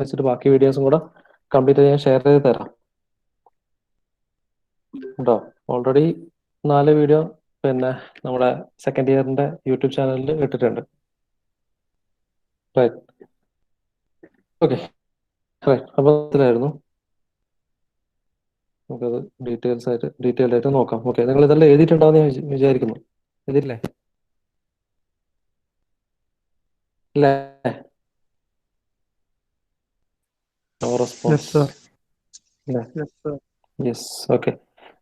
വെച്ചിട്ട് ബാക്കി വീഡിയോസും കൂടെ കംപ്ലീറ്റ് ഞാൻ ഷെയർ ചെയ്ത് തരാം കേട്ടോ. ഓൾറെഡി 4 വീഡിയോ പിന്നെ നമ്മുടെ സെക്കൻഡ് ഇയറിന്റെ യൂട്യൂബ് ചാനലിൽ ഇട്ടിട്ടുണ്ട്. Right, okay, right. അപ്പോൾ ഇതിലായിരുന്നു നമുക്കത് ഡീറ്റെയിൽഡ് ആയിട്ട് നോക്കാം. ഓക്കെ, നിങ്ങൾ ഇതെല്ലാം എഴുതിയിട്ടുണ്ടാവും ഞാൻ വിചാരിക്കുന്നു. എഴുതിയില്ലേ? ഇല്ലേ? No response. Yes, okay.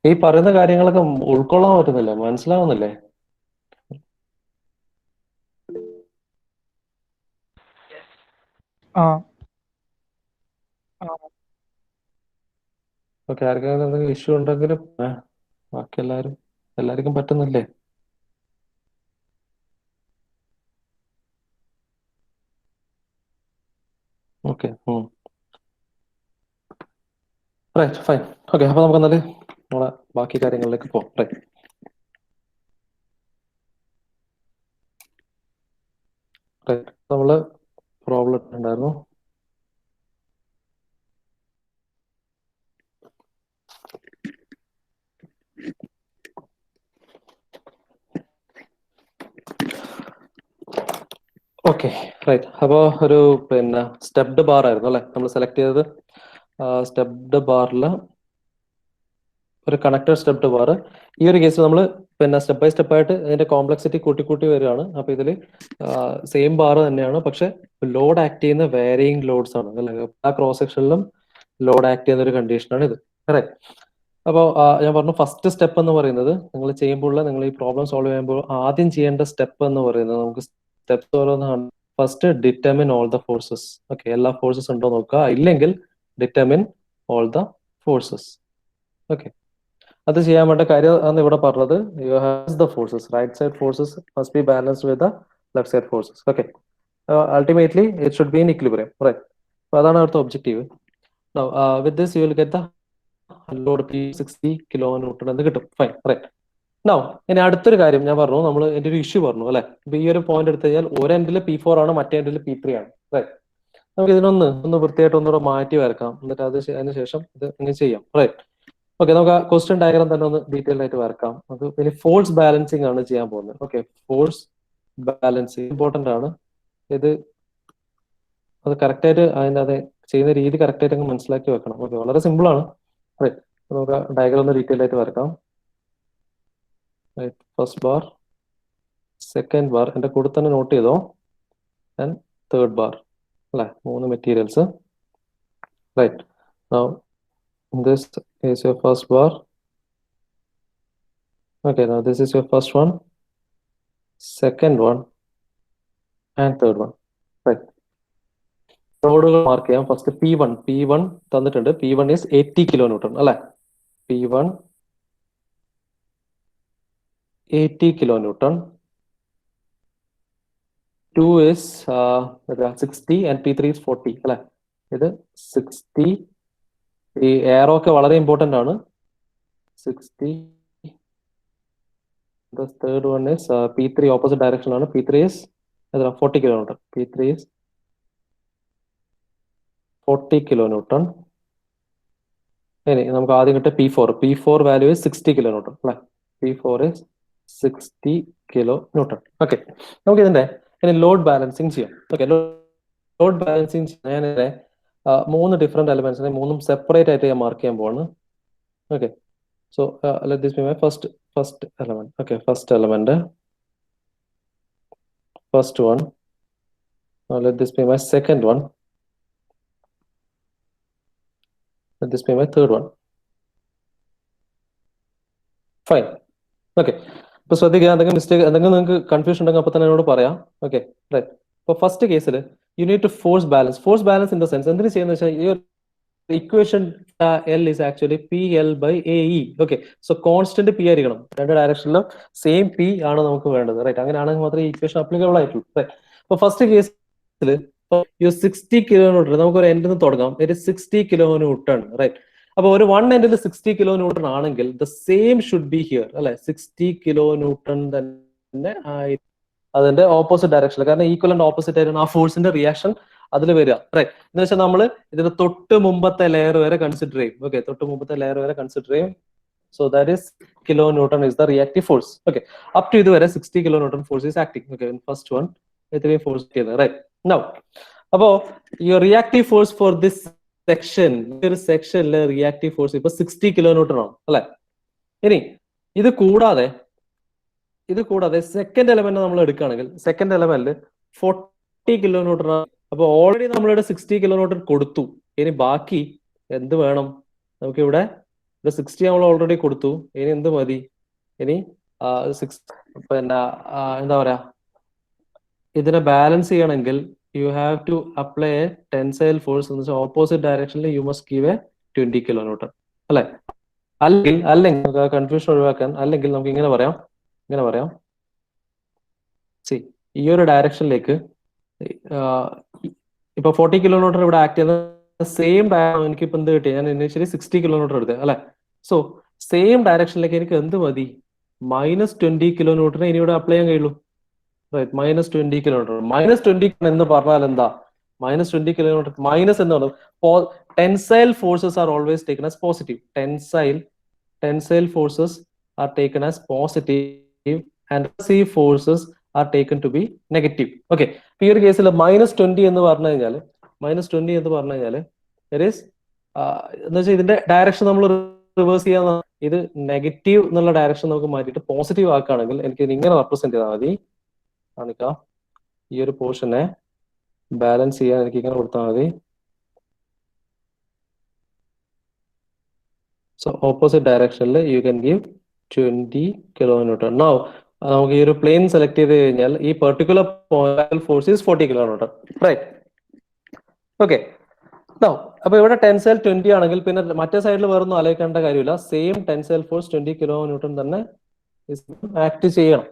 ഈ പറയുന്ന കാര്യങ്ങളൊക്കെ ഉൾക്കൊള്ളാൻ പറ്റുന്നില്ലേ? മനസ്സിലാവുന്നില്ലേ? ഓക്കെ, ആർക്കെങ്കിലും എന്തെങ്കിലും ഇഷ്യൂ ഉണ്ടെങ്കിലും ബാക്കി എല്ലാവർക്കും പറ്റുന്നില്ലേ? Okay, right, fine. ഓക്കെ, അപ്പൊ നമുക്ക് എന്നാല് നമ്മളെ ബാക്കി കാര്യങ്ങളിലേക്ക് പോകാം. Right, right. നമ്മള് പ്രോബ്ലം ഉണ്ടായിരുന്നു. Okay, right. അപ്പോൾ ഒരു പിന്നെ സ്റ്റെപ്ഡ് ബാർ ആയിരുന്നു അല്ലെ നമ്മൾ സെലക്ട് ചെയ്തത്. സ്റ്റെപ്ഡ് ബാറിൽ ഒരു കണക്റ്റഡ് സ്റ്റെപ്ഡ് ബാർ. ഈ ഒരു കേസിൽ നമ്മൾ പിന്നെ സ്റ്റെപ്പ് ബൈ സ്റ്റെപ്പ് ആയിട്ട് ഇതിന്റെ കോംപ്ലക്സിറ്റി കൂട്ടി വരികയാണ്. അപ്പൊ ഇതിൽ സെയിം ബാർ തന്നെയാണ്, പക്ഷെ ലോഡ് ആക്ട് ചെയ്യുന്ന വേരിയിങ് ലോഡ്സ് ആണ് അല്ലെ. ആ ക്രോസ് സെക്ഷനിലും ലോഡ് ആക്ട് ചെയ്യുന്ന ഒരു കണ്ടീഷനാണ് ഇത്. റൈറ്റ്. അപ്പോൾ ഞാൻ പറഞ്ഞു ഫസ്റ്റ് സ്റ്റെപ്പ് എന്ന് പറയുന്നത് നിങ്ങൾ ചെയ്യുമ്പോൾ നിങ്ങൾ ഈ പ്രോബ്ലം സോൾവ് ചെയ്യുമ്പോൾ ആദ്യം ചെയ്യേണ്ട സ്റ്റെപ്പ് എന്ന് പറയുന്നത് നമുക്ക് സ്റ്റെപ്സ് ഓരോന്നാണ്. First determine all the forces. Okay, എല്ലാ ഫോഴ്സസ് ഉണ്ടോ നോക്കുക, ഇല്ലെങ്കിൽ determine all the forces. Okay, അത് ചെയ്യാൻ വേണ്ട കാര്യം ആണ് ഇവിടെ പറഞ്ഞത്. You have the forces, right side forces must be balanced with the left side forces. Okay, ultimately it should be in equilibrium. Right. അപ്പോൾ അതാണ് അവിടുത്തെ objective. With this you will get the load P60 kilo newton എന്ന് കിട്ടും. Fine, right. Now ഇനി അടുത്തൊരു കാര്യം ഞാൻ പറഞ്ഞു, നമ്മൾ എന്റെ ഒരു ഇഷ്യൂ പറഞ്ഞു അല്ലെ. അപ്പൊ ഈ ഒരു പോയിന്റ് എടുത്തു കഴിഞ്ഞാൽ ഒരു എൻഡിൽ P4 ആണ്, മറ്റേ എൻഡിൽ P3 ആണ്. റൈറ്റ്. നമുക്ക് ഇതിനൊന്ന് വൃത്തിയായിട്ട് ഒന്നുകൂടെ മാറ്റി വരക്കാം, എന്നിട്ട് അതിനുശേഷം ഇത് ഇങ്ങനെ ചെയ്യാം. റൈറ്റ്. ഓക്കെ, നമുക്ക് ആ ക്വസ്റ്റ്യൻ ഡയഗ്രാം തന്നെ ഒന്ന് ഡീറ്റെയിൽ ആയിട്ട് വരക്കാം. അത് ഇനി ഫോഴ്സ് ബാലൻസിങ് ആണ് ചെയ്യാൻ പോകുന്നത്. ഓക്കെ, ഫോഴ്സ് ബാലൻസിങ് ഇമ്പോർട്ടന്റ് ആണ്. ഇത് അത് കറക്റ്റായിട്ട് അത് ചെയ്യുന്ന രീതി കറക്റ്റായിട്ട് അങ്ങ് മനസ്സിലാക്കി വെക്കണം. ഓക്കെ, വളരെ സിമ്പിൾ ആണ്. റൈറ്റ്. നമുക്ക് ഡയഗ്രാം ഒന്ന് ഡീറ്റെയിൽ ആയിട്ട് വരക്കാം. ഫസ്റ്റ് ബാർ, സെക്കൻഡ് ബാർ എന്റെ കൂടെ തന്നെ നോട്ട് ചെയ്തോ, ആൻഡ് തേർഡ് ബാർ അല്ലെ. 3 materials. Right. Now this is your first bar. Okay, now this is your first one, second one, and third one. Right. ലോഡുകൾ mark ചെയ്യാം. First P1 തന്നിട്ടുണ്ട്. P1 is 80 kilo newton അല്ലെ. P1 80 kilo newton. 2 is 60 and P3 is 40 അല്ലെ. ഇത് 60. ഈ aero ഒക്കെ വളരെ important ആണ്. 60. The third one is P3 opposite direction ആണ്. P3 is 40 kilo newton. P3 is 40 kilo newton. ഇനി നമുക്ക് ആദ്യം കിട്ടിയ P4 value is 60 kilo newton അല്ലെ. P4 is 60 kilo newton. Okay, നമുക്ക് ഇതിന്റെ ഇനി ലോഡ് ബാലൻസിങ് ചെയ്യാം. ഓക്കെ, ലോഡ് ബാലൻസിങ് ഞാൻ 3 ഡിഫറെന്റ് എലമെന്റ്സിനെ 3 സെപ്പറേറ്റ് ആയിട്ട് ഞാൻ മാർക്ക് ചെയ്യാൻ പോവാണ്. Okay, so let this be my first element. Okay, first element, first one. Let this be my second one. Let this be my third one. Fine. Okay. ഇപ്പൊ ശ്രദ്ധിക്കുക, എന്തെങ്കിലും mistake, എന്തെങ്കിലും നിങ്ങൾക്ക് confusion ഉണ്ടെങ്കിൽ അപ്പൊ തന്നെ എന്നോട് പറയാം. Okay, right. ഇപ്പൊ ഫസ്റ്റ് കേസിൽ you need to force balance in the sense എന്തിനു ചെയ്യുന്നത് വെച്ചാൽ ഈ equation L is actually PL/AE. Okay, so constant P ആയിരിക്കണം. രണ്ട് ഡയറക്ഷനിലും സെയിം P ആണ് നമുക്ക് വേണ്ടത്. റൈറ്റ്. അങ്ങനെയാണെങ്കിൽ മാത്രമേ ഈ ഇക്വേഷൻ അപ്ലിക്കബിൾ ആയിട്ടുള്ളൂ. റൈറ്റ്. അപ്പൊ ഫസ്റ്റ് കേസിൽ 60 കിലോ ന്യൂട്ടൺ നമുക്ക് ഒരു എൻഡിൽ നിന്ന് തുടങ്ങാം. ഒരു 60 കിലോ ന്യൂട്ടൺ. റൈറ്റ്. അപ്പൊ ഒരു 1 എൻഡിൽ 60 കിലോ ന്യൂട്ടൺ ആണെങ്കിൽ the same should be here അല്ലെ. 60 കിലോ ന്യൂട്ടൺ തന്നെ അതിന്റെ ഓപ്പോസിറ്റ് ഡയറക്ഷനിൽ, കാരണം ഈക്വൽ ആൻഡ് ഓപ്പോസിറ്റ് ആയിരുന്നു ആ ഫോഴ്സിന്റെ റിയാക്ഷൻ അതിൽ വരിക, റൈറ്റ്. എന്ന് വെച്ചാൽ നമ്മൾ ഇതിന്റെ തൊട്ട് മുമ്പത്തെ ലെയർ വരെ കൺസിഡർ ചെയ്യും. ഓക്കെ, തൊട്ട് മുമ്പത്തെ ലെയർ വരെ കൺസിഡർ ചെയ്യും. So that is kilonewton is the reactive force. Okay, up to ഇതുവരെ 60 kilonewton force is acting. Okay, first one ഇത്രയും ഫോഴ്സ് ചെയ്തത്, റൈറ്റ്. നൗ അപ്പോ ഈ reactive force for this section, ഈ ഒരു സെക്ഷനിലെ റിയാക്റ്റീവ് ഫോഴ്സ് ഇപ്പൊ 60 kilonewton ആണ് അല്ലെ. ഇനി ഇത് കൂടാതെ സെക്കൻഡ് എലമെന്റ് നമ്മൾ എടുക്കുകയാണെങ്കിൽ സെക്കൻഡ് എലമെന്റ് 40 kilonewton ആണ്. അപ്പൊ ഓൾറെഡി നമ്മളിവിടെ 60 kilonewton കൊടുത്തു. ഇനി ബാക്കി എന്ത് വേണം നമുക്ക്? ഇവിടെ 60 നമ്മൾ ഓൾറെഡി കൊടുത്തു. ഇനി എന്ത് മതി? ഇനി പിന്നെ എന്താ പറയാ, ഇതിനെ ബാലൻസ് ചെയ്യണമെങ്കിൽ you have to apply a tensile force എന്ന് വെച്ചാൽ ഓപ്പോസിറ്റ് ഡയറക്ഷനിൽ you must give a 20 kilonewton അല്ലെ. അല്ലെങ്കിൽ കൺഫ്യൂഷൻ ഒഴിവാക്കാൻ, അല്ലെങ്കിൽ നമുക്ക് ഇങ്ങനെ പറയാം ഈ ഒരു ഡയറക്ഷനിലേക്ക് ഇപ്പൊ 40 kilonewton ഇവിടെ ആക്ട് ചെയ്യുന്ന സെയിം എനിക്ക് ഇപ്പൊ എന്ത് കിട്ടി? ഞാൻ ഇനീഷ്യലി 60 kilonewton എടുത്തത് അല്ലെ. സോ സെയിം ഡയറക്ഷനിലേക്ക് എനിക്ക് എന്ത് മതി? -20 kilonewton ഇനി ഇവിടെ അപ്ലൈ ചെയ്യാൻ കഴിയുള്ളൂ, റൈറ്റ്. -20 kilonewton. -20 എന്ന് പറഞ്ഞാൽ എന്താ? -20 kilonewton മൈനസ് എന്ന് പറയുന്നത് tensile forces are always taken as positive. Tensile forces are taken as positive and repulsive forces are taken to be negative. Okay, ഈ ഒരു കേസിൽ -20 എന്ന് പറഞ്ഞു കഴിഞ്ഞാൽ എന്ന് വെച്ചാൽ ഇതിന്റെ ഡയറക്ഷൻ നമ്മൾ റിവേഴ്സ് ചെയ്യാൻ, ഇത് നെഗറ്റീവ് എന്നുള്ള ഡയറക്ഷൻ നമുക്ക് മാറ്റിയിട്ട് പോസിറ്റീവ് ആക്കുകയാണെങ്കിൽ എനിക്ക് ഇങ്ങനെ റെപ്രസെന്റ് ചെയ്താൽ മതി. കാണിക്കാം, ഈ ഒരു പോർഷനെ ബാലൻസ് ചെയ്യാൻ എനിക്ക് ഇങ്ങനെ കൊടുത്താൽ മതി. സോ ഓപ്പോസിറ്റ് ഡയറക്ഷനിൽ you can give 20 kilonewton. Now നമുക്ക് ഈ ഒരു പ്ലെയിൻ സെലക്ട് ചെയ്ത് കഴിഞ്ഞാൽ ഈ particular force is 40 kilonewton, right. Okay, now അപ്പൊ ഇവിടെ ടെൻസൈൽ 20 ആണെങ്കിൽ പിന്നെ മറ്റേ സൈഡിൽ വേറൊന്നും ആലോചിക്കേണ്ട കാര്യമില്ല. സെയിം ടെൻസൈൽ ഫോഴ്സ് 20 kilonewton തന്നെ ആക്ട് ചെയ്യണം,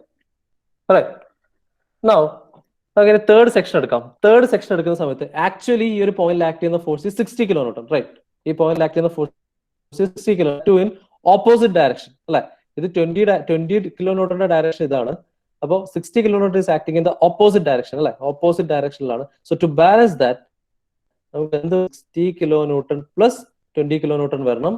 റൈറ്റ്. നൗ അങ്ങനെ തേർഡ് സെക്ഷൻ എടുക്കാം. തേർഡ് സെക്ഷൻ എടുക്കുന്ന സമയത്ത് ആക്ച്വലി ഈ ഒരു പോയിന്റിൽ ആക്ട് ചെയ്യുന്ന ഫോഴ്സ് 60 kilonewton, റൈറ്റ്. ഈ പോയിന്റിൽ ആക്ട് ചെയ്യുന്ന force 60 kilonewton in opposite direction അല്ലെ. ഇത് 20 kilonewton ഡയറക്ഷൻ ഇതാണ്. അപ്പോൾ 60 kilonewton is acting in the opposite direction അല്ലെ, ഓപ്പോസിറ്റ് ഡയറക്ഷനിലാണ്. സോ ടു ബാലൻസ് ദാറ്റ് നമുക്ക് എന്ത് 60 kilonewton പ്ലസ് 20 kilonewton വരണം.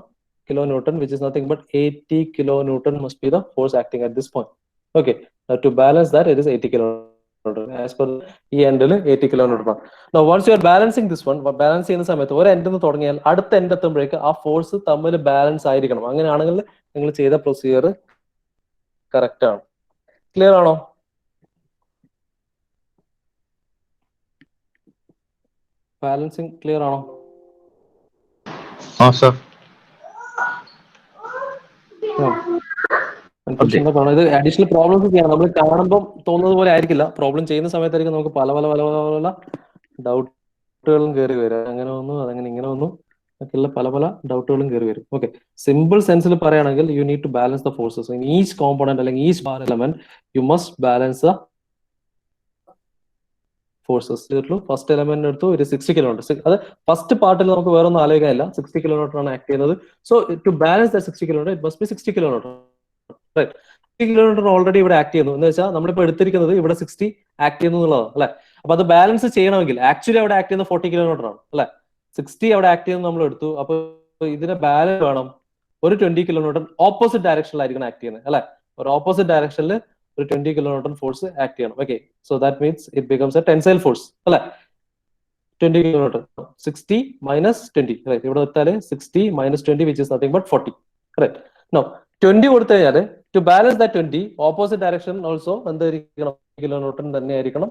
kilonewton which is nothing but 80 kilonewton must be the force acting at this point. Okay, to balance that it is 80 kilonewton. As per ഈ എൻഡിൽ 80 kilonewton. Now once you are balancing this one, balance ചെയ്യുന്ന സമയത്ത് ഒരു എൻഡിൽ നിന്ന് തുടങ്ങിയാൽ അടുത്ത end എത്തുമ്പോഴേക്ക് ആ ഫോഴ്സ് തമ്മിൽ ബാലൻസ് ആയിരിക്കണം. അങ്ങനെയാണെങ്കിൽ നിങ്ങൾ ചെയ്ത പ്രൊസീജിയർ കറക്റ്റ് ആണ്. ക്ലിയർ ആണോ? ബാലൻസിങ് ക്ലിയർ ആണോ? ഇത് അഡീഷണൽ പ്രോബ്ലംസ് ചെയ്യണം. നമ്മൾ കാണുമ്പോൾ തോന്നുന്നത് പോലെ ആയിരിക്കില്ല, പ്രോബ്ലം ചെയ്യുന്ന സമയത്തായിരിക്കും നമുക്ക് പല പല പല പല ഡൗട്ടുകളും കയറി വരും. അങ്ങനെ വന്നു, അതങ്ങനെ ഇങ്ങനെ വന്നു, ഒക്കെയുള്ള പല പല ഡൗട്ടുകളും കയറി വരും. ഓക്കെ, സിമ്പിൾ സെൻസിൽ പറയുകയാണെങ്കിൽ you need to balance the forces in each component അല്ലെങ്കിൽ each bar element. You must balance the forces. First element എടുത്തു ഒരു 60 kilonewton. അത് ഫസ്റ്റ് പാർട്ടിൽ നമുക്ക് വേറെ ഒന്നും ആലോചിക്കാനില്ല, 60 kilonewton ആണ് ആക്ട് ചെയ്യുന്നത്. So to balance the 60 kilonewton it must be 60 kilonewton, right. 60 kilonewton already ഇവിടെ ആക്ട് ചെയ്യുന്നു എന്ന് വെച്ചാൽ നമ്മളിപ്പോൾ എടുത്തിരിക്കുന്നത് ഇവിടെ 60 ആക്ട് ചെയ്യുന്നു എന്നുള്ളതാണ് അല്ലെ. അപ്പൊ അത് ബാലൻസ് ചെയ്യണമെങ്കിൽ ആക്ച്വലി അവിടെ ആക്ട് ചെയ്യുന്ന 40 kilonewton ആണ് അല്ലെ. 60 അവിടെ ആക്ട് ചെയ്യുന്നത് നമ്മൾ എടുത്തു. അപ്പൊ ഇതിനെ ബാലൻസ് വേണം. ഒരു 20 kilonewton ഓപ്പോസിറ്റ് ഡയറക്ഷനിലായിരിക്കണം ആക്ട് ചെയ്യുന്നത് അല്ലെ. ഒരു ഓപ്പോസിറ്റ് ഡയറക്ഷനിൽ ഒരു 20 kilonewton ഫോഴ്സ് ആക്ട് ചെയ്യണം. Okay, so that means it becomes a tensile force അല്ലെ. 20 kilonewton 60 minus 20, റൈറ്റ്. ഇവിടെ എത്താല് 60 minus 20 which is nothing but 40, right. No 20 കൊടുത്തു കഴിഞ്ഞാൽ to balance that 20 opposite direction also എന്തായിരിക്കണം? kilonewton തന്നെ ആയിരിക്കണം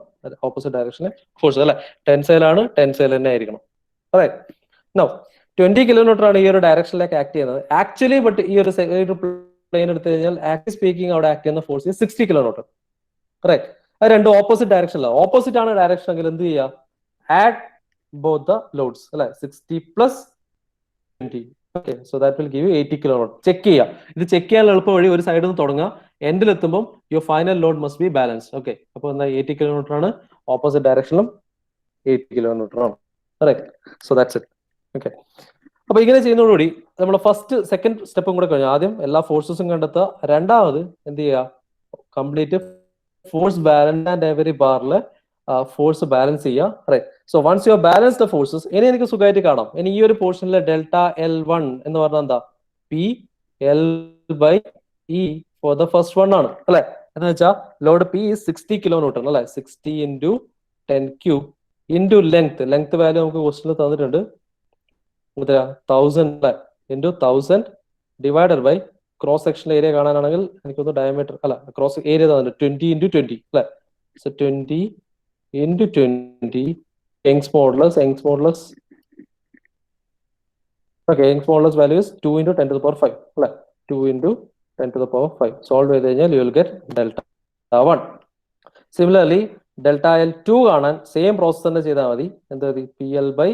ഓപ്പോസിറ്റ് ഡയറക്ഷനിൽ ഫോഴ്സ് അല്ലെ. ടെൻസൈൽ ആണ്, ടെൻസൈൽ തന്നെ ആയിരിക്കണം, റൈറ്റ്. നോ 20 kilonewton ആണ് ഈ ഒരു ഡയറക്ഷനിലേക്ക് ആക്ട് ചെയ്യുന്നത് ആക്ച്വലി. ബട്ട് ഈ ഒരു പ്ലെയിൻ എടുത്തു കഴിഞ്ഞാൽ ആക്ച്വലി സ്പീക്കിംഗ് അവിടെ ആക്ട് ചെയ്യുന്ന ഫോഴ്സ് 60 kilonewton, റൈറ്റ്. അത് രണ്ടും ഓപ്പോസിറ്റ് ഡയറക്ഷനിലാണ്. ഓപ്പോസിറ്റ് ആണ് ഡയറക്ഷൻ എങ്കിൽ എന്ത് ചെയ്യുക? ആഡ് ബോത്ത് ദ ലോഡ്സ് അല്ലെ. 60 plus 20. Okay, so that will give you 80 kilonewton. Check ചെയ്യുക. ഇത് ചെക്ക് ചെയ്യാൻ എളുപ്പ വഴി ഒരു സൈഡിൽ നിന്ന് തുടങ്ങുക, എൻഡിൽ എത്തുമ്പോൾ your final load must be balance. Okay, അപ്പോൾ എന്താ 80 kilonewton ആണ്, ഓപ്പോസിറ്റ് ഡയറക്ഷനിലും 80 kilonewton ആണ്, right. So that's it. Okay, അപ്പൊ ഇങ്ങനെ ചെയ്യുന്നതോടുകൂടി നമ്മൾ ഫസ്റ്റ് സെക്കൻഡ് സ്റ്റെപ്പും കൂടെ കഴിഞ്ഞു. ആദ്യം എല്ലാ ഫോഴ്സസും കണ്ടെത്തുക. രണ്ടാമത് എന്ത് ചെയ്യുക? Complete force balance and every ബാറിൽ ഫോഴ്സ് ബാലൻസ് ചെയ്യുക, right. So once you balance the forces, ഇനി എനിക്ക് സുഖമായിട്ട് കാണാം. ഇനി ഈ ഒരു പോർഷനിലെ ഡെൽറ്റ L1 എന്ന് പറഞ്ഞാൽ എന്താ, P L by E for the first one ആണ് അല്ലെ. എന്ന് വെച്ചാൽ ലോഡ് പി 60 കിലോ ന്യൂട്ടൺ അല്ലെ, 60 ഇൻറ്റു 10³ ഇൻറ്റു ലെങ്ത് വാല്യൂ നമുക്ക് ക്വസ്റ്റിനിൽ തന്നിട്ടുണ്ട്, 1000 into 1000 divided by cross section area കാണാനാണെങ്കിൽ എനിക്കൊന്ന് ഡയമീറ്റർ അല്ല ക്രോസ് ഏരിയ തന്നിട്ടുണ്ട് 20 ഇൻറ്റു 20 അല്ലെ. So 20 into 20 Young's modulus okay, Young's modulus value is 2 into 10 to the power 5 അല്ലെ, 2 into 10 to the power 5. Solve ചെയ്ത് കഴിഞ്ഞാൽ you will get delta 1. Similarly delta L2 കാണാൻ same process തന്നെ ചെയ്താൽ മതി. എന്താ മതി, PL by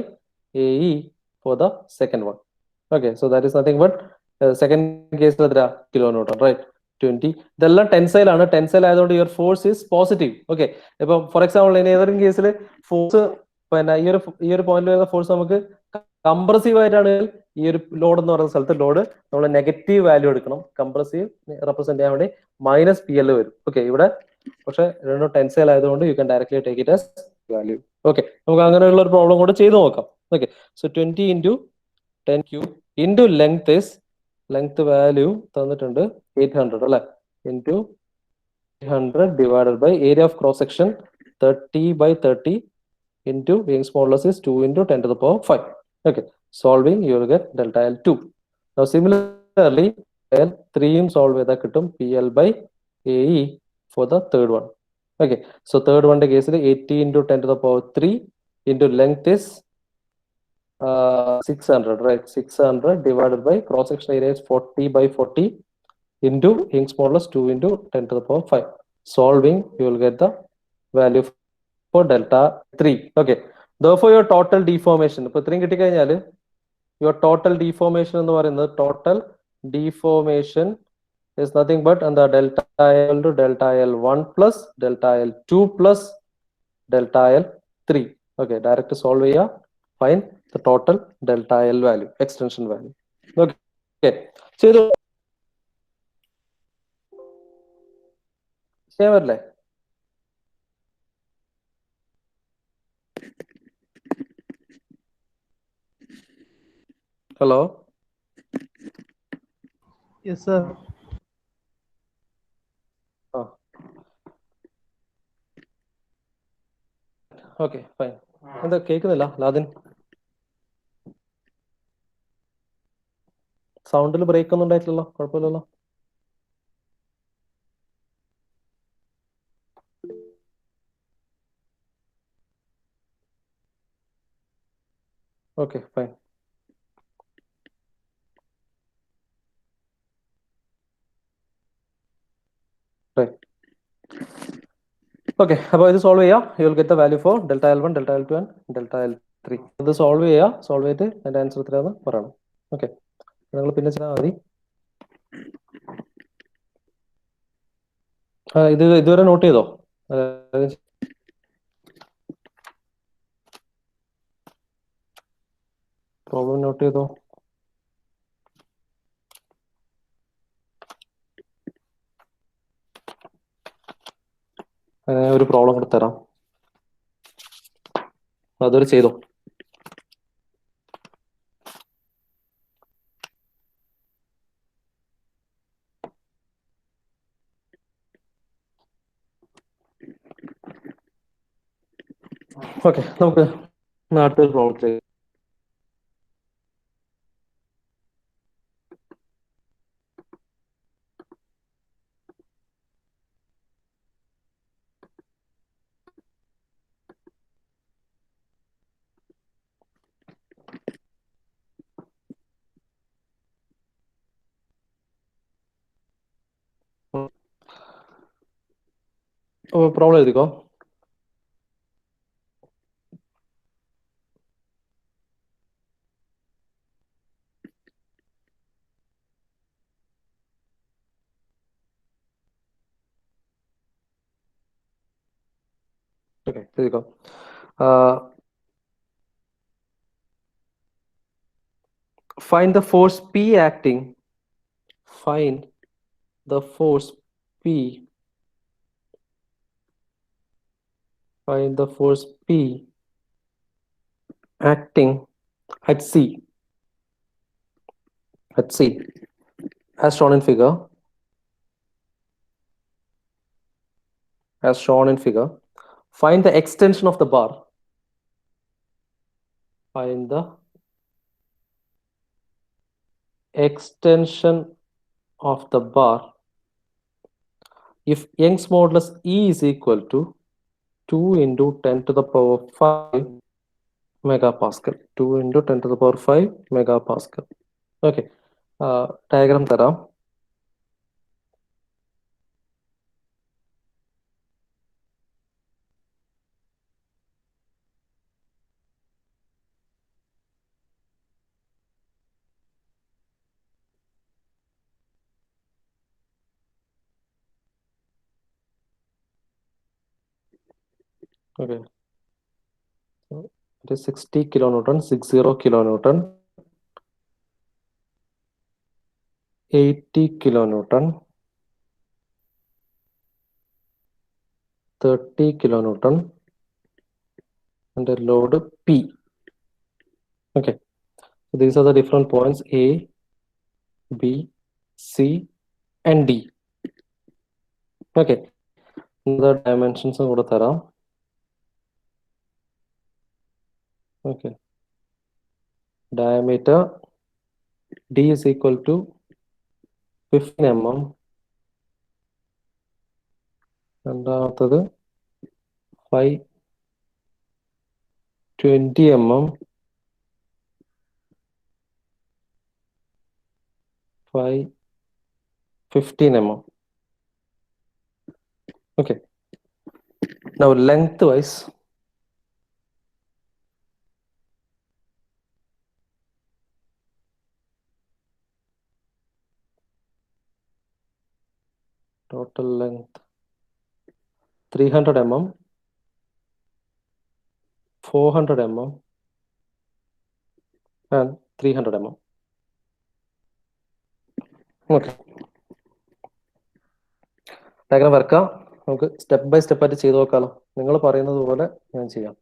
AE for the second one. Okay, so that is nothing but second കേസിൽ എത്ര കിലോ ന്യൂട്ടൺ, റൈറ്റ്, 20. ഇതെല്ലാം ടെൻസൈൽ ആണ്. ടെൻസൈൽ ആയതുകൊണ്ട് your force is positive. Okay, ഇപ്പം ഫോർ എക്സാമ്പിൾ ഇനി ഏതെങ്കിലും കേസിൽ ഫോഴ്സ് പിന്നെ ഈ ഒരു പോയിന്റ് വരുന്ന ഫോഴ്സ് നമുക്ക് കംപ്രസീവ് ആയിട്ടാണ്, ഈ ഒരു ലോഡ് എന്ന് പറയുന്ന സ്ഥലത്ത് ലോഡ് നമ്മൾ നെഗറ്റീവ് വാല്യൂ എടുക്കണം. കംപ്രസീവ് റെപ്രസെന്റ് ചെയ്യാൻ വേണ്ടി -PL വരും. ഓക്കെ, ഇവിടെ പക്ഷെ രണ്ടും ടെൻസൈൽ ആയതുകൊണ്ട് you can directly take it as value. Okay, നമുക്ക് അങ്ങനെയുള്ള ഒരു പ്രോബ്ലം കൂടെ ചെയ്ത് നോക്കാം. Okay, so 20 into 10³ into length value തന്നിട്ടുണ്ട് 800 അല്ലെ, into 800 divided by area of cross section 30 by 30 into Young's modulus is 2 into 10 to the power 5. Okay, solving you will get delta L2. Now similarly L3 solve ചെയ്താൽ കിട്ടും PL by AE for the third one. Okay, so third one case 80 into 10 to the power 3 into length is 600, right? 600 divided by cross section area is 40 by 40 into Young's modulus 2 into 10 to the power 5. Solving you will get the value for delta 3. Okay, therefore your total deformation ഇപ്പൊ ഇത്രയും കിട്ടിക്കഴിഞ്ഞാൽ your total deformation എന്ന് പറയുന്നത് total deformation is nothing but എന്താ delta L to delta L1 plus delta L2 plus delta L3. Okay, direct solve ചെയ്യുക, find the total delta L value, extension value. Okay, ചെയ്തു ചെയ്യാൻ പറ്റില്ലേ? Hello, Yes, sir. Okay fine. എന്താ കേൾക്കുന്നില്ല ലാദിൻ? സൗണ്ടിൽ break ഒന്നും ഉണ്ടായിട്ടില്ലല്ലോ, കുഴപ്പമില്ലല്ലോ? Okay fine. ഓക്കെ, അപ്പോൾ ഇത് സോൾവ് ചെയ്യാം. You will get the value for delta L1, delta L2 and delta L3. ഇത് സോൾവ് ചെയ്യുക. സോൾവ് ചെയ്തിട്ട് അതിന്റെ ആൻസർ എത്രയാണെന്ന് പറയണം. ഓക്കെ, നിങ്ങൾ പിന്നെ ചെയ്താൽ മതി. ഇത് ഇതുവരെ നോട്ട് ചെയ്തോ? പ്രോബ്ലം നോട്ട് ചെയ്തോ? ഒരു പ്രോബ്ലം കൂടെ തരാം, അതൊരു ചെയ്തോ. ഓക്കെ, നമുക്ക് അടുത്തൊരു പ്രോബ്ലം ചെയ്യാം. പ്രോബ്ലം എഴുതിക്കോ. ഓക്കെ, എഴുതിക്കോ. Find the force P acting. Find the force P. Find the force P acting at C, at C, as shown in figure, as shown in figure, find the extension of the bar. Find the extension of the bar if Young's modulus E is equal to 2 into 10 to the power 5 megapascal. 2 into 10 to the power 5 megapascal. Okay. Diagram തരാം. Okay. So it is 60 kilonewton, 60 kilonewton, 80 kilonewton, 30 kilonewton, and a load P. Okay. So these are the different points A, B, C, and D. Okay. The dimensions കൂടെ തരാം. Okay. Diameter D is equal to 15 mm. രണ്ടാമത്തത് 520 mm. 515 mm. Okay. Now lengthwise, total length 300 mm, 400 mm, and 300 mm. Okay. Diagram വരക്കാം. നമുക്ക് step by step ആയിട്ട് ചെയ്ത് നോക്കാമല്ലോ. നിങ്ങൾ പറയുന്നത് പോലെ ഞാൻ ചെയ്യാം.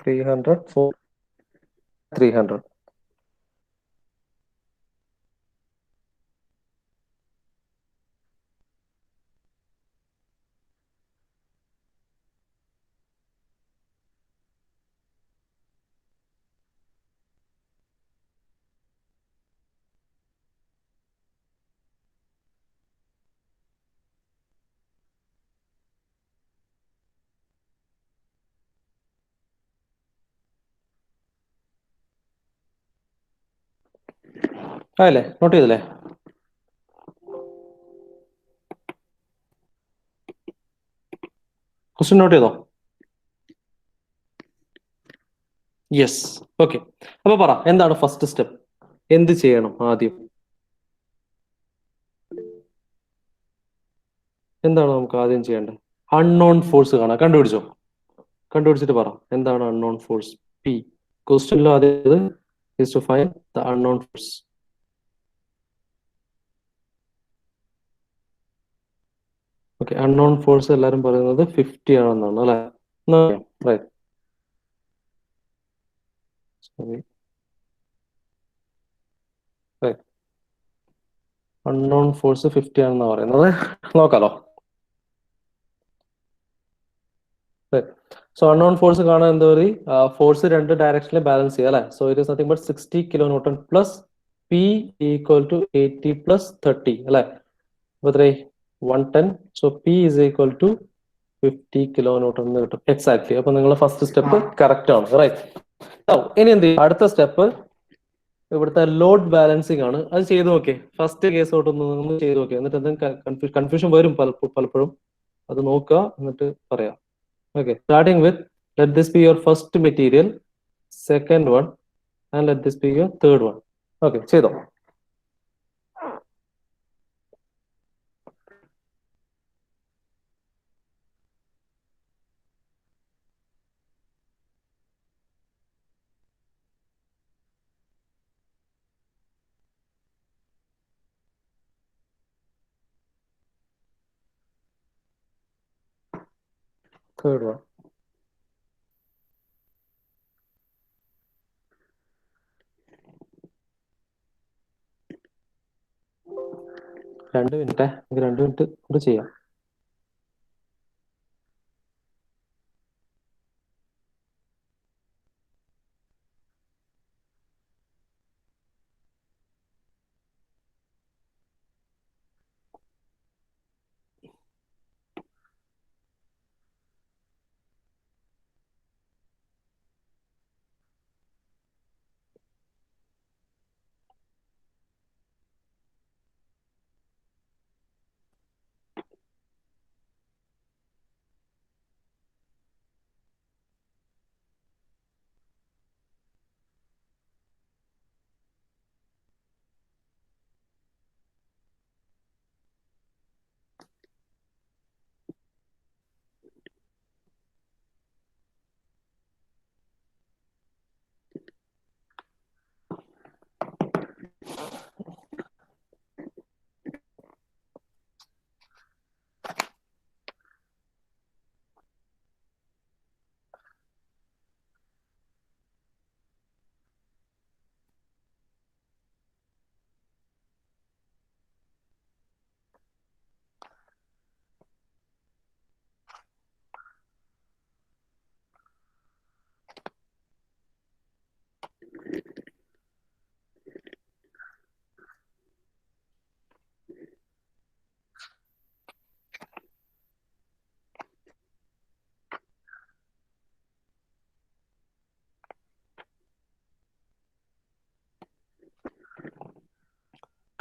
300, 300. ആയല്ലേ? നോട്ട് ചെയ്തല്ലേ? ക്വസ്റ്റ്യൻ നോട്ട് ചെയ്തോ? യെസ്. ഓക്കെ. അപ്പൊ പറ, എന്താണ് ഫസ്റ്റ് സ്റ്റെപ്പ്? എന്ത് ചെയ്യണം ആദ്യം? എന്താണ് നമുക്ക് ആദ്യം ചെയ്യേണ്ടത്? അൺനോൺ ഫോഴ്സ് കാണാം. കണ്ടുപിടിച്ചോ? കണ്ടുപിടിച്ചിട്ട് പറ, എന്താണ് അൺനോൺ ഫോഴ്സ്? പി. ക്വസ്റ്റ്യനിലും ആദ്യം is to find the unknown force. Okay. Unknown force എല്ലാരും പറയുന്നത് 50 ആണെന്നാണ് അല്ലെ? Right. Sorry. Right. Unknown force 50 ആണെന്നാ പറയുന്നത്. നോക്കാലോ. സോ അൺനോൺ ഫോഴ്സ് കാണാൻ എന്താ പറയുക? ഫോഴ്സ് രണ്ട് ഡയറക്ഷനിൽ ബാലൻസ് ചെയ്യുക അല്ലെ? So it is nothing but 60 kilo newton plus P equal to 80 plus 30 അല്ലെ? അപ്പൊ എത്രയായി? 110. So P is equal to 50 kilo newton എന്ന് കിട്ടും. എക്സാക്ട്ലി. അപ്പൊ നിങ്ങൾ ഫസ്റ്റ് സ്റ്റെപ്പ് കറക്റ്റ് ആണ്. റൈറ്റ്. ഇനി എന്ത് ചെയ്യും? അടുത്ത സ്റ്റെപ്പ് ഇവിടുത്തെ ലോഡ് ബാലൻസിങ് ആണ്. അത് ചെയ്ത് നോക്കിയേ. ഫസ്റ്റ് കേസ് തൊട്ടൊന്ന് ചെയ്ത് നോക്കിയേ. എന്നിട്ട് എന്തെങ്കിലും കൺഫ്യൂഷൻ വരും പലപ്പോഴും. അത് നോക്കുക, എന്നിട്ട് പറയാം. Okay, starting with, let this be your first material, second one, and let this be your third one. Okay, ചെയ്തോ. third one. രണ്ട് മിനിറ്റ്, നമുക്ക് 2 മിനിറ്റ് കൂടെ ചെയ്യാം.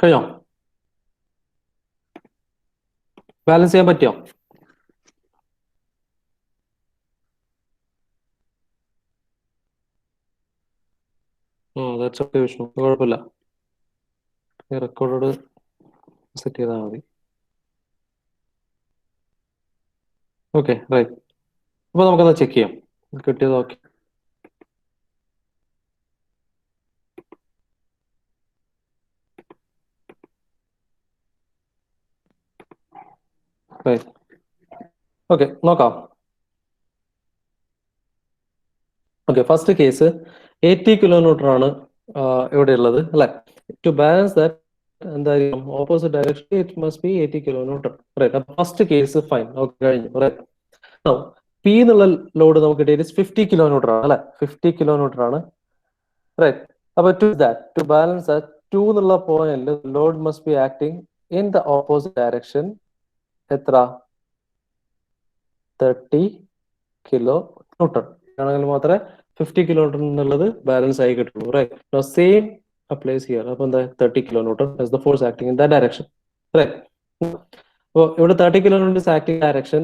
കഴിഞ്ഞോ? ബാലൻസ് ചെയ്യാൻ പറ്റിയോ? ദാറ്റ്സ് ഓക്കെ വിഷ്ണു, കുഴപ്പമില്ല. ഈ റെക്കോർഡ് സെറ്റ് ചെയ്താൽ മതി. Okay, right. അപ്പൊ നമുക്കത് ചെക്ക് ചെയ്യാം. കിട്ടിയത് ഓക്കെ. റൈറ്റ്. ഓക്കെ, നോക്കാം. ഓക്കെ, ഫസ്റ്റ് കേസ് 80 കിലോമീറ്റർ ആണ് ഇവിടെ ഉള്ളത് അല്ലെ. ടു ബാലൻസ് ദാറ്റ് എന്തായിരിക്കും opposite direction, it must be 80 kilometre. Right. First case fine, okay, കഴിഞ്ഞു. റൈറ്റ്. പി എന്നുള്ള ലോഡ് നമുക്ക് കിട്ടിയത് 50 കിലോമീറ്റർ ആണ് അല്ലെ. 50 കിലോമീറ്റർ ആണ്. റൈറ്റ്. അപ്പൊ ടു ബാലൻസ് ദാറ്റ് 2 എന്നുള്ള പോയിന്റിൽ load must B acting in the opposite direction. എത്ര? 30 കിലോ ന്യൂട്ടൺ ആണെങ്കിൽ മാത്രമേ 50 കിലോമീറ്റർ എന്നുള്ളത് ബാലൻസ് ആയി കിട്ടുള്ളൂ. റൈറ്റ്. Same applies here. അപ്പൊ എന്താ 30 kilo newton is the force acting in that direction. Right. അപ്പോൾ ഇവിടെ 30 kilo newton is acting direction.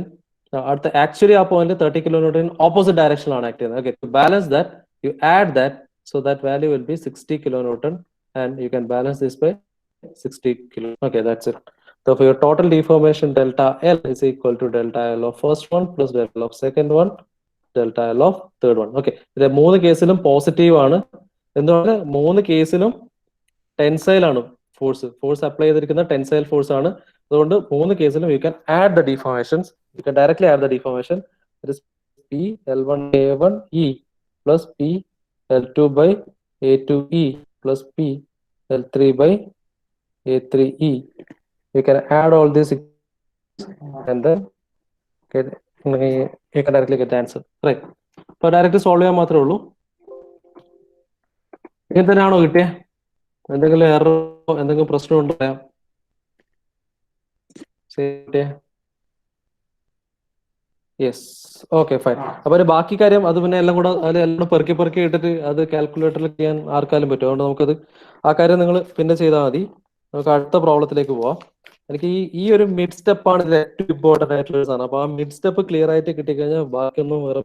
അടുത്ത ആക്ച്വലി ആ പോയിന്റ് 30 കിലോ ന്യൂട്ടൺ ഓപ്പോസിറ്റ് ഡയറക്ഷനിലാണ് ആക്ട് ചെയ്യുന്നത്. Okay, to balance that you add that, so that value will be 60 kilonewton, and you can balance this by 60 kilo. Okay, that's it. So for your total deformation, delta L is equal to delta L of first one plus delta of second one, delta L of third one. Okay, ഇത് 3 കേസിലും positive ആണ്. എന്തുകൊണ്ട്? 3 കേസിലും tensile ആണ് force apply ചെയ്തിരിക്കുന്ന tensile force ആണ്. അതുകൊണ്ട് 3 കേസിലും you can add the deformations. You can directly add the deformation. P L1 A1 E plus P L2 by A2E plus P L3 by A3E. You can add all these and then you can directly get the answer. Right. അപ്പോൾ direct solve ചെയ്യാൻ മാത്രമേ ഉള്ളൂ. ഇങ്ങനെ തന്നെയാണോ കിട്ടിയത്? എന്തെങ്കിലും എററോ എന്തെങ്കിലും പ്രശ്നമുണ്ടോ? Yes, okay, fine. അപ്പൊ ഒരു ബാക്കി കാര്യം അത് പിന്നെ എല്ലാം കൂടെ പെറുക്കി ഇട്ടിട്ട് അത് കാൽക്കുലേറ്ററിൽ ചെയ്യാൻ ആർക്കാലും പറ്റും. അതുകൊണ്ട് നമുക്കത് ആ കാര്യം നിങ്ങൾ പിന്നെ ചെയ്താൽ മതി. നമുക്ക് അടുത്ത പ്രോബ്ലത്തിലേക്ക് പോവാം. എനിക്ക് ഈ ഒരു മിഡ് സ്റ്റെപ്പാണ് ഇതിൽ ഏറ്റവും ഇമ്പോർട്ടന്റ് ആയിട്ടുള്ള ഒരു സാധനം. അപ്പൊ ആ മിഡ് സ്റ്റെപ്പ് ക്ലിയർ ആയിട്ട് കിട്ടിക്കഴിഞ്ഞാൽ ബാക്കിയൊന്നും വേറെ.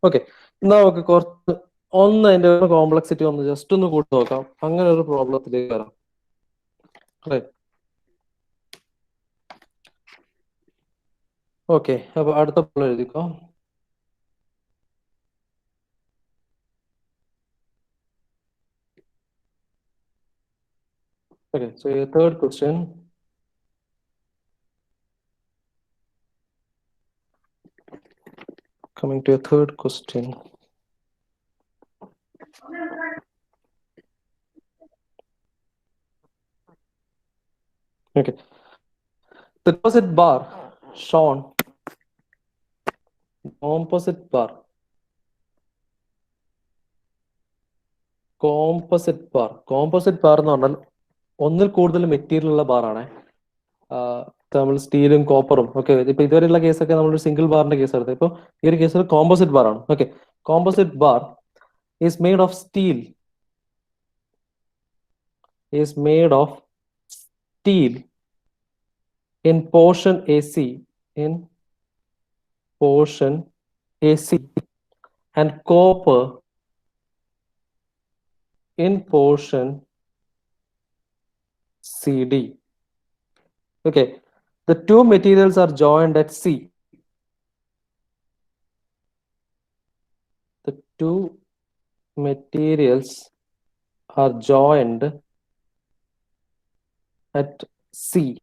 ഓക്കെ, എന്നാ നമുക്ക് കുറച്ച് അതിന്റെ കോംപ്ലക്സിറ്റി ഒന്ന് ജസ്റ്റ് ഒന്ന് കൂട്ടി നോക്കാം. അങ്ങനെ ഒരു പ്രോബ്ലത്തിലേക്ക് വരാം. ഓക്കെ, അപ്പൊ അടുത്ത പ്രോബ്ലം എഴുതിക്കോ. Okay, so your third question. Coming to a third question. Okay. The composite bar shown. Composite bar. Composite bar എന്ന് പറഞ്ഞാൽ ഒന്നിൽ കൂടുതൽ മെറ്റീരിയൽ ഉള്ള ബാറാണ്. നമ്മൾ സ്റ്റീലും കോപ്പറും ഒക്കെ. ഇപ്പൊ ഇതുവരെയുള്ള കേസൊക്കെ നമ്മളൊരു സിംഗിൾ ബാറിന്റെ കേസ് എടുത്തത്. ഇപ്പൊ ഈ ഒരു കേസിൽ കോമ്പോസിറ്റ് ബാർ ആണ്. Okay. Composite bar is made of steel. Is made of steel in portion AC, in portion AC, and copper in portion CD. Okay, the two materials are joined at C. The two materials are joined at C.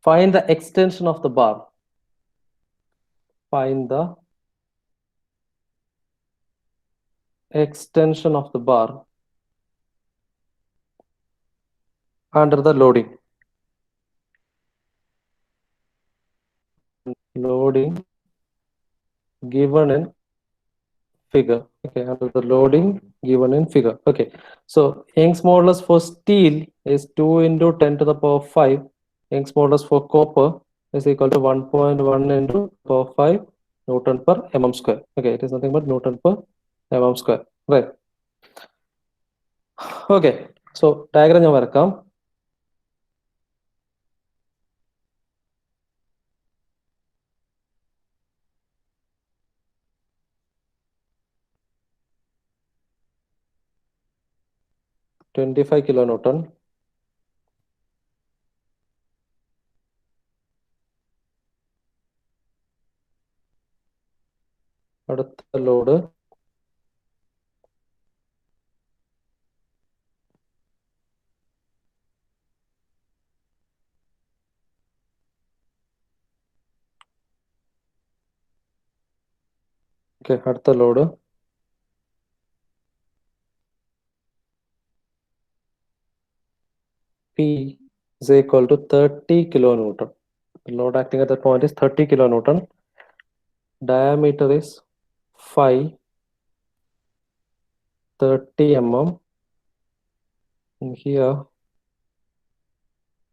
Find the extension of the bar. Find the extension of the bar under the loading. Loading given in figure. Okay, under the loading given in figure. Okay, so Young's modulus for steel is 2 into 10 to the power 5. Young's modulus for copper is equal to 1.1 into power 5 Newton per mm square. Okay, it is nothing but Newton per mm square. Right. Okay, so diagram ഞാൻ വരക്കാം. $25 kilonewton. അടുത്ത load അടുത്ത load P is equal to 30 kilonewton. The load acting at that point is 30 kilonewton. Diameter is 5, 30 mm. And here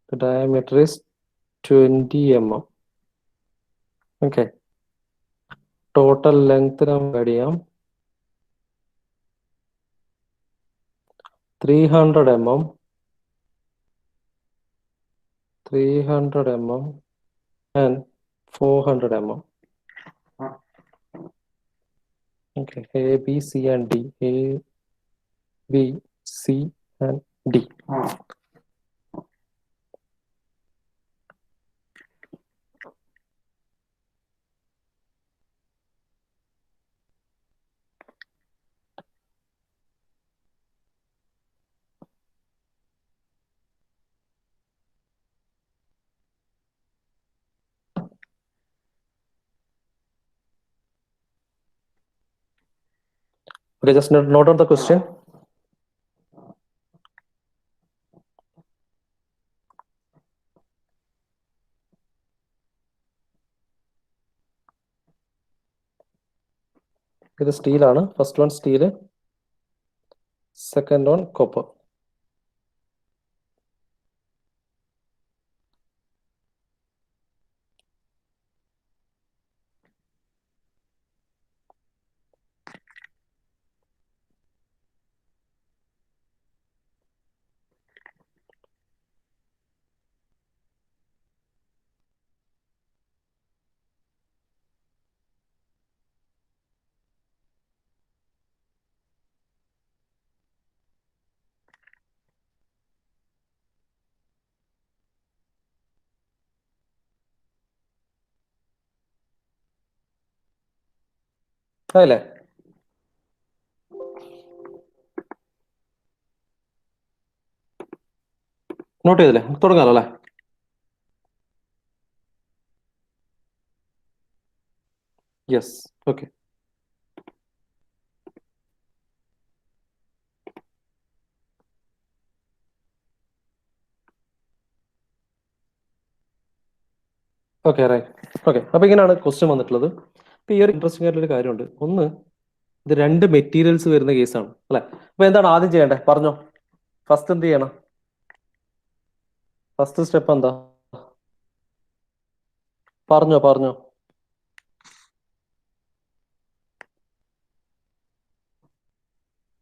the diameter is 20 mm. Okay. Total length നമുക്ക് അറിയാം 300 mm. 300 mm and 400 mm. Okay, A, B, C, and D. A, B, C, and D. Okay, just note down the question. ഇത് സ്റ്റീലാണ്. First one steel, second one copper. അല്ലേ? Note ചെയ്തില്ലേ? തുടങ്ങാലോ അല്ലേ? Yes. Okay. Okay right. Okay, അപ്പൊ ഇങ്ങനെയാണ് question വന്നിട്ടുള്ളത്. അപ്പൊ ഈ ഒരു ഇൻട്രസ്റ്റിംഗ് ആയിട്ടുള്ള ഒരു കാര്യമുണ്ട്. ഒന്ന്, ഇത് രണ്ട് മെറ്റീരിയൽസ് വരുന്ന കേസാണ് അല്ലെ. അപ്പൊ എന്താണ് ആദ്യം ചെയ്യേണ്ടത് പറഞ്ഞോ. ഫസ്റ്റ് എന്ത് ചെയ്യണം? ഫസ്റ്റ് സ്റ്റെപ്പ് എന്താ? പറഞ്ഞോ പറഞ്ഞോ.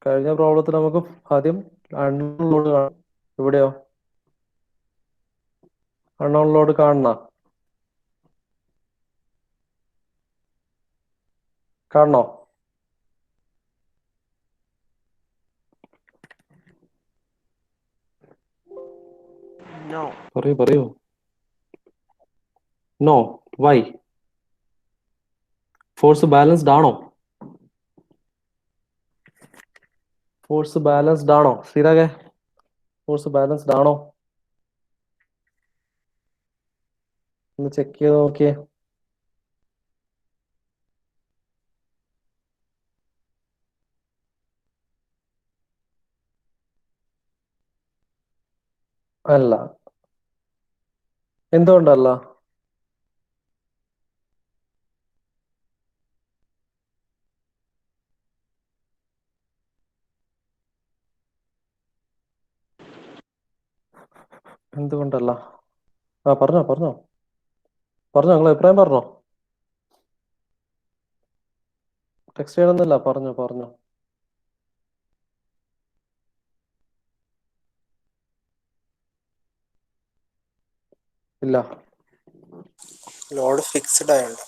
കഴിഞ്ഞ പ്രോബ്ലത്തിൽ നമുക്ക് ആദ്യം അൺനോൺ ലോഡ് കാണാം. ഇവിടെയോ അൺനോൺ ലോഡ് കാണണോ? കാണണോ? No. പറയൂ പറയൂ. നോ. വൈ? ഫോഴ്സ് ബാലൻസ്ഡ് ആണോ? ഫോഴ്സ് ബാലൻസ്ഡ് ആണോ ശ്രീരാഗെ? ഫോഴ്സ് ബാലൻസ്ഡ് ആണോ? ഒന്ന് ചെക്ക് ചെയ്ത് നോക്കിയേ. അല്ല. എന്തുകൊണ്ടല്ല? എന്തുകൊണ്ടല്ല? ആ പറഞ്ഞോ പറഞ്ഞോ പറഞ്ഞോ, നിങ്ങൾ അഭിപ്രായം പറഞ്ഞോ. ടെക്സ്റ്റ് ചെയ്യണമെന്നില്ല, പറഞ്ഞോ പറഞ്ഞോ. ഇല്ല. ലോഡ് ഫിക്സ്ഡ് ആയതുകൊണ്ട്.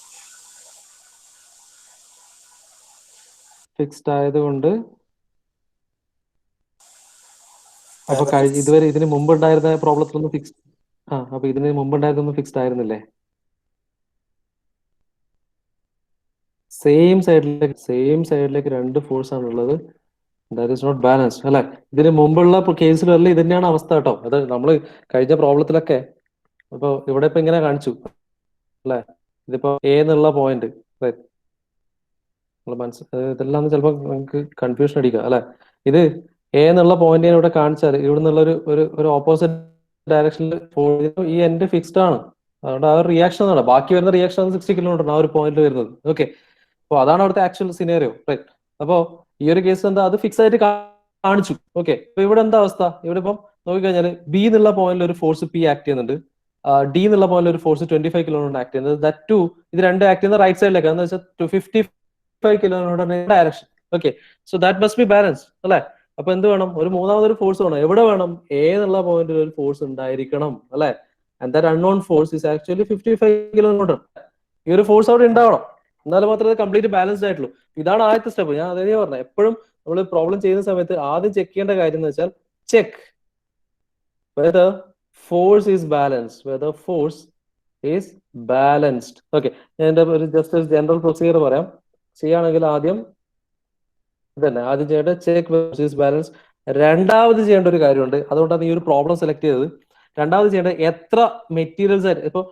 ഫിക്സ്ഡ് ആയതുകൊണ്ട്. അപ്പൊ ബാലൻസ് ഇതുവരെ ഇതിന് മുമ്പ് ഉണ്ടായിരുന്ന പ്രോബ്ലത്തിലൊന്നും ഫിക്സ്. ആ അപ്പൊ ഇതിന് മുമ്പ് ഉണ്ടായതൊന്നും ഫിക്സ്ഡ് ആയിരുന്നില്ലേ? സെയിം സൈഡിലേക്ക് രണ്ട് ഫോഴ്സ് ആണ് ഉള്ളത്. ദാറ്റ് ഈസ് നോട്ട് ബാലൻസ്ഡ് അല്ലെ. ഇതിന് മുമ്പുള്ള കേസിലല്ല ഇത് തന്നെയാണ് അവസ്ഥ കേട്ടോ. അത് നമ്മൾ കഴിഞ്ഞ പ്രോബ്ലത്തിലൊക്കെ ഇപ്പൊ ഇവിടെ ഇപ്പൊ ഇങ്ങനെ കാണിച്ചു അല്ലെ. ഇതിപ്പോ എ എന്നുള്ള പോയിന്റ് ഇതെല്ലാം ചിലപ്പോൾ നമുക്ക് കൺഫ്യൂഷൻ അടിക്കുക അല്ലെ. ഇത് എ എന്നുള്ള പോയിന്റ് ഇവിടെ കാണിച്ചാൽ ഇവിടെ നിന്നുള്ള ഒരു ഓപ്പോസിറ്റ് ഡയറക്ഷനിൽ ഈ എൻഡ് ഫിക്സ്ഡ് ആണ്. അതുകൊണ്ട് ആ ഒരു റിയാക്ഷൻ ആണ്, ബാക്കി വരുന്ന റിയാക്ഷൻ 60 കിലോമീറ്റർ ആ ഒരു പോയിന്റ് വരുന്നത്. ഓക്കെ, അപ്പൊ അതാണ് അവിടുത്തെ ആക്ച്വൽ സിനാരിയോ റൈറ്റ്. അപ്പോ ഈ ഒരു കേസ് എന്താ, അത് ഫിക്സ് ആയിട്ട് കാണിച്ചു. ഓക്കെ, അപ്പൊ ഇവിടെ എന്താ അവസ്ഥ? ഇവിടെ ഇപ്പം നോക്കിക്കഴിഞ്ഞാൽ ബി എന്നുള്ള പോയിന്റിൽ ഒരു ഫോഴ്സ് പി ആക്ട് ചെയ്യുന്നുണ്ട്. ഡി എന്നുള്ള പോയിന്റിൽ ഒരു ഫോഴ്സ് 25 കിലോമീറ്റർ ആക്ട് ചെയ്യുന്നത്. ദാറ്റ് ടു ഇത് രണ്ട് ആക്ട് ചെയ്യുന്ന റൈറ്റ് സൈഡിലേക്ക്, എന്ന് വെച്ചാൽ 55 kilometre direction. Okay, so that must be balance അല്ലെ. അപ്പൊ എന്ത് വേണം? ഒരു മൂന്നാമതൊരു ഫോഴ്സ് വേണം. എവിടെ വേണം? എ എന്നുള്ള പോയിന്റിൽ ഒരു ഫോഴ്സ് ഉണ്ടായിരിക്കണം അല്ലെ. And that unknown force is actually 55 kilometre. ഈ ഒരു ഫോഴ്സ് അവിടെ ഉണ്ടാവണം, എന്നാലും മാത്രമേ കംപ്ലീറ്റ് ബാലൻസ്ഡ് ആയിട്ടുള്ളൂ. ഇതാണ് ആദ്യത്തെ സ്റ്റെപ്പ്. ഞാൻ അതേ പറഞ്ഞത്, എപ്പോഴും നമ്മൾ പ്രോബ്ലം ചെയ്യുന്ന സമയത്ത് ആദ്യം ചെക്ക് ചെയ്യേണ്ട കാര്യം എന്ന് വെച്ചാൽ check whether force is balanced, whether force is balanced. Okay, ഞാൻ എൻ്റെ ഒരു ജസ്റ്റ് ഒരു ജനറൽ പ്രൊസീജിയർ പറയാം. ചെയ്യുകയാണെങ്കിൽ ആദ്യം ഇതന്നെ ആദ്യം ചെയ്യേണ്ട ചെക്ക് ഫോഴ്സ് ഈസ് ബാലൻസ്. രണ്ടാമത് ചെയ്യേണ്ട ഒരു കാര്യമുണ്ട്, അതുകൊണ്ടാണ് ഈ ഒരു പ്രോബ്ലം സെലക്ട് ചെയ്തത്. രണ്ടാമത് ചെയ്യേണ്ടത് എത്ര മെറ്റീരിയൽസ് ആയിട്ട്, ഇപ്പൊ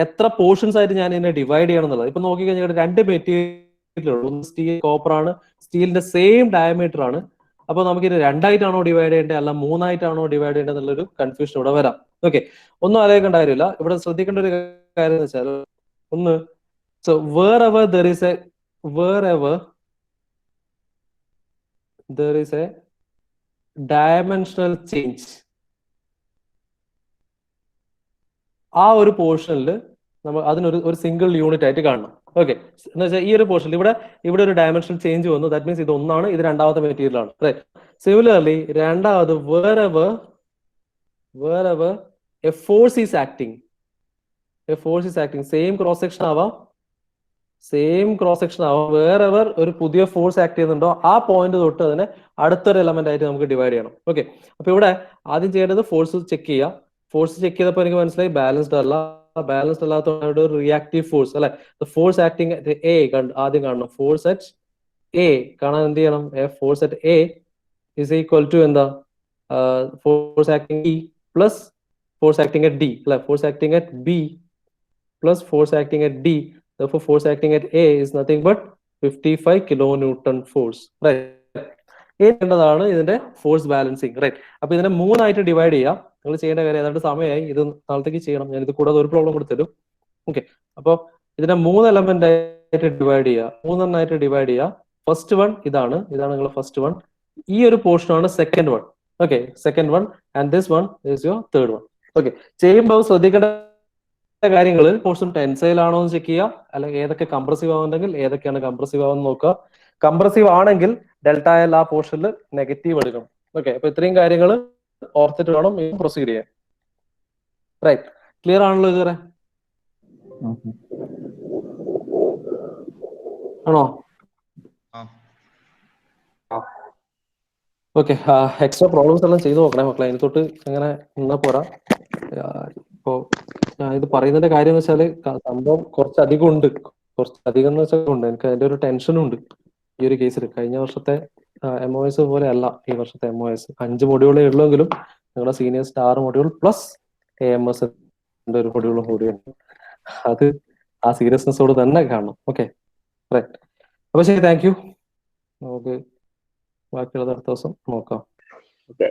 എത്ര പോർഷൻസ് ആയിട്ട് ഞാൻ ഇതിനെ ഡിവൈഡ് ചെയ്യണം എന്നുള്ളത്. ഇപ്പൊ നോക്കിക്കഴിഞ്ഞാൽ രണ്ട് മെറ്റീരിയൽ ഉള്ളൂ. ഒന്ന് സ്റ്റീൽ കോപ്പർ ആണ്, സ്റ്റീലിന്റെ സെയിം ഡയമീറ്റർ ആണ്. അപ്പൊ നമുക്ക് ഇത് രണ്ടായിട്ടാണോ ഡിവൈഡ് ചെയ്യേണ്ടത് അല്ല മൂന്നായിട്ടാണോ ഡിവൈഡ് ചെയ്യേണ്ടത് എന്നുള്ളൊരു കൺഫ്യൂഷൻ ഇവിടെ വരാം. ഓക്കെ, ഒന്നും ആലോചിക്കേണ്ട കാര്യമില്ല. ഇവിടെ ശ്രദ്ധിക്കേണ്ട ഒരു കാര്യം എന്ന് വെച്ചാൽ ഒന്ന്, so wherever there is a wherever there is a dimensional change, ആ ഒരു പോർഷനിൽ നമ്മൾ അതിനൊരു സിംഗിൾ യൂണിറ്റ് ആയിട്ട് കാണണം. ഓക്കെ, എന്ന് വെച്ചാൽ ഈ ഒരു പോർഷനിൽ ഇവിടെ ഇവിടെ ഒരു ഡയമെൻഷണൽ ചേഞ്ച് വന്നു. ദാറ്റ് മീൻസ് ഇത് ഒന്നാണ്, ഇത് രണ്ടാമത്തെ മെറ്റീരിയൽ ആണ്. റൈറ്റ്. സിമിലർലി രണ്ടാമത് wherever a force is acting, same cross section ആവാം, വേറെവർ ഒരു പുതിയ ഫോഴ്സ് ആക്ട് ചെയ്യുന്നുണ്ടോ ആ പോയിന്റ് തൊട്ട് അതിനെ അടുത്തൊരു എലമെന്റ് ആയിട്ട് നമുക്ക് ഡിവൈഡ് ചെയ്യണം. ഓക്കെ, അപ്പൊ ഇവിടെ ആദ്യം ചെയ്യേണ്ടത് ഫോഴ്സ് ചെക്ക് ചെയ്യുക. ഫോഴ്സ് ചെക്ക് ചെയ്തപ്പോൾ എനിക്ക് മനസ്സിലായി ബാലൻസ്ഡ് അല്ല. ബാലൻസ്ഡ് അല്ലാത്ത ഒരു റിയാക്റ്റീവ് ഫോഴ്സ് അല്ലെ. ഫോഴ്സ് ആക്ടിങ് അറ്റ് എ ആദ്യം കാണണം. ഫോഴ്സ് അറ്റ് എ കാണാൻ എന്ത് ചെയ്യണം? Force at A is equal to എന്താ? Force acting E plus force acting at D അല്ലെ. Force acting at B plus force acting at D Therefore, force acting at A is nothing but 55 kilonewton force. Right. ാണ് ഇതിന്റെ force balancing. Right. അപ്പൊ ഇതിനെ 3 ആയിട്ട് divide ചെയ്യാം. നിങ്ങൾ ചെയ്യേണ്ട കാര്യം ഏതാണ്ട് സമയമായി, ഇത് നാളത്തേക്ക് ചെയ്യണം. ഞാൻ ഇത് കൂടാതെ ഒരു പ്രോബ്ലം കൂടെ തരും. ഓക്കെ. അപ്പൊ ഇതിനെ 3 എലമെന്റ് ആയിട്ട് ഡിവൈഡ് ചെയ്യുക, 3 ആയിട്ട് ഡിവൈഡ് ചെയ്യുക. ഫസ്റ്റ് വൺ ഇതാണ് നിങ്ങളുടെ ഫസ്റ്റ് വൺ. ഈ ഒരു പോർഷൻ ആണ് second one. Okay, second one. And this one is your third one. Okay. ചെയ്യുമ്പോൾ ശ്രദ്ധിക്കേണ്ട കാര്യങ്ങൾ, പോർഷൻ ടെൻസൈൽ ആണോ എന്ന് ചെക്ക് ചെയ്യുക, അല്ലെങ്കിൽ ഏതൊക്കെ കംപ്രസീവ് ആവുന്നുണ്ടെങ്കിൽ ഏതൊക്കെയാണ് കംപ്രസീവ് ആവുമെന്ന് നോക്കുക. കംപ്രസീവ് ആണെങ്കിൽ ഡെൽറ്റ എൽ ആ പോർഷനിൽ നെഗറ്റീവ് എടുക്കണം. ഓക്കെ. അപ്പൊ ഇത്രയും കാര്യങ്ങൾ ഓർത്തിട്ട് വേണം പ്രൊസീഡ് ചെയ്യാൻ. റൈറ്റ്. ക്ലിയർ ആണല്ലോ ഇതുവരെ? ആണോ? ഓക്കെ. എക്സ്ട്രാ പ്രോബ്ലംസ് എല്ലാം ചെയ്തു നോക്കണേ മക്കളെ. അതിന് തൊട്ട് അങ്ങനെ നിന്നാ പോരാ. ഇപ്പോ ഇത് പറയുന്നതിന്റെ കാര്യം എന്ന് വെച്ചാല് സംഭവം കുറച്ചധികം ഉണ്ട്. കുറച്ചധികം എന്ന് വെച്ചാൽ ഉണ്ട്. എനിക്ക് അതിന്റെ ഒരു ടെൻഷനും ഉണ്ട് ഈ ഒരു കേസിൽ. കഴിഞ്ഞ വർഷത്തെ MOS പോലെ അല്ല ഈ വർഷത്തെ MOS. 5 മൊഡ്യൂളേ ഉള്ളെങ്കിലും നിങ്ങളുടെ സീനിയേഴ്സിന്റെ 6 മൊഡ്യൂൾ പ്ലസ് AMS ഒരു മൊഡ്യൂളും കൂടിയുണ്ട്. അത് ആ സീരിയസ്നെസ്സോട് തന്നെ കാണണം. ഓക്കെ. റൈറ്റ്. അപ്പൊ ശരി, താങ്ക് യു. നമുക്ക് ബാക്കിയുള്ളത് അടുത്ത ദിവസം നോക്കാം. ഓക്കെ.